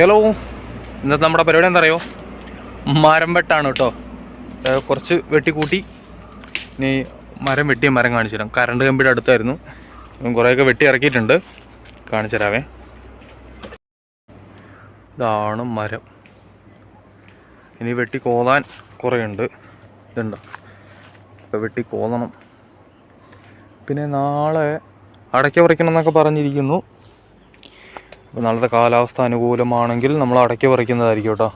Hello, ഇന്നത്തെ നമ്മുടെ പരിപാടി എന്താ അറിയോ? മരം വെട്ടാണ് കേട്ടോ. കുറച്ച് വെട്ടിക്കൂട്ടി ഇനി വെട്ടിയ മരം കാണിച്ചു തരാം. കറണ്ട് കമ്പിയുടെ അടുത്തായിരുന്നു, കുറേയൊക്കെ വെട്ടി ഇറക്കിയിട്ടുണ്ട്. കാണിച്ചു തരാവേ. ഇതാണ് മരം. ഇനി വെട്ടി കോതാൻ കുറേ ഉണ്ട്. ഇതുണ്ടോ, ഒക്കെ വെട്ടി കോതണം. പിന്നെ നാളെ അടയ്ക്ക പറിക്കണം എന്നൊക്കെ പറഞ്ഞിരിക്കുന്നു. അപ്പോൾ നാളത്തെ കാലാവസ്ഥ അനുകൂലമാണെങ്കിൽ നമ്മൾ അടയ്ക്ക പറിക്കുന്നതായിരിക്കും കേട്ടോ.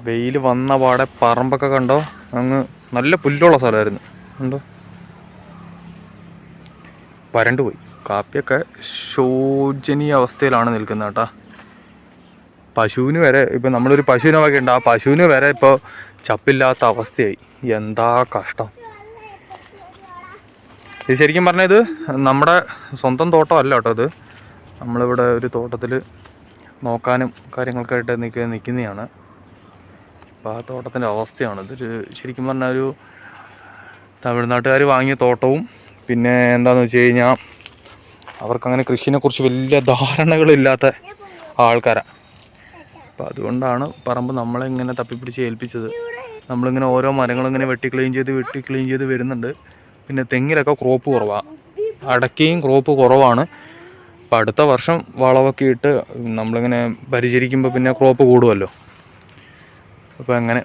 വെയിൽ വന്ന പാടെ പറമ്പൊക്കെ കണ്ടോ, അങ്ങ് നല്ല പുല്ലുള്ള സ്ഥലമായിരുന്നു. കണ്ടോ, വരണ്ടു പോയി. കാപ്പിയൊക്കെ ശോചനീയ അവസ്ഥയിലാണ് നിൽക്കുന്നത് കേട്ടോ. പശുവിന് വരെ, ഇപ്പം നമ്മളൊരു പശുവിനെ ഒക്കെ ഉണ്ട്, ആ പശുവിന് വരെ ഇപ്പോൾ ചപ്പില്ലാത്ത അവസ്ഥയായി. എന്താ കഷ്ടം. ഇത് ശരിക്കും പറഞ്ഞാൽ ഇത് നമ്മുടെ സ്വന്തം തോട്ടമല്ല കേട്ടോ. ഇത് നമ്മളിവിടെ ഒരു തോട്ടത്തിൽ നോക്കാനും കാര്യങ്ങൾക്കായിട്ട് നിൽക്കുന്നതാണ്. അപ്പോൾ ആ തോട്ടത്തിൻ്റെ അവസ്ഥയാണ് ഇതൊരു. ശരിക്കും പറഞ്ഞാൽ ഒരു തമിഴ്നാട്ടുകാർ വാങ്ങിയ തോട്ടവും, പിന്നെ എന്താണെന്ന് വെച്ച് കഴിഞ്ഞാൽ അവർക്കങ്ങനെ കൃഷിനെക്കുറിച്ച് വലിയ ധാരണകളില്ലാത്ത ആൾക്കാരാണ്. അപ്പോൾ അതുകൊണ്ടാണ് പറമ്പ് നമ്മളിങ്ങനെ തപ്പിപ്പിടിച്ച് ഏൽപ്പിച്ചത്. നമ്മളിങ്ങനെ ഓരോ മരങ്ങളിങ്ങനെ വെട്ടി ക്ലീൻ ചെയ്ത് വരുന്നുണ്ട്. പിന്നെ തെങ്ങിലൊക്കെ ക്രോപ്പ് കുറവാണ്, അടയ്ക്കയും ക്രോപ്പ് കുറവാണ്. അപ്പോൾ അടുത്ത വർഷം വളമൊക്കെ ഇട്ട് നമ്മളിങ്ങനെ പരിചരിക്കുമ്പോൾ പിന്നെ ക്രോപ്പ് കൂടുമല്ലോ. അപ്പോൾ അങ്ങനെ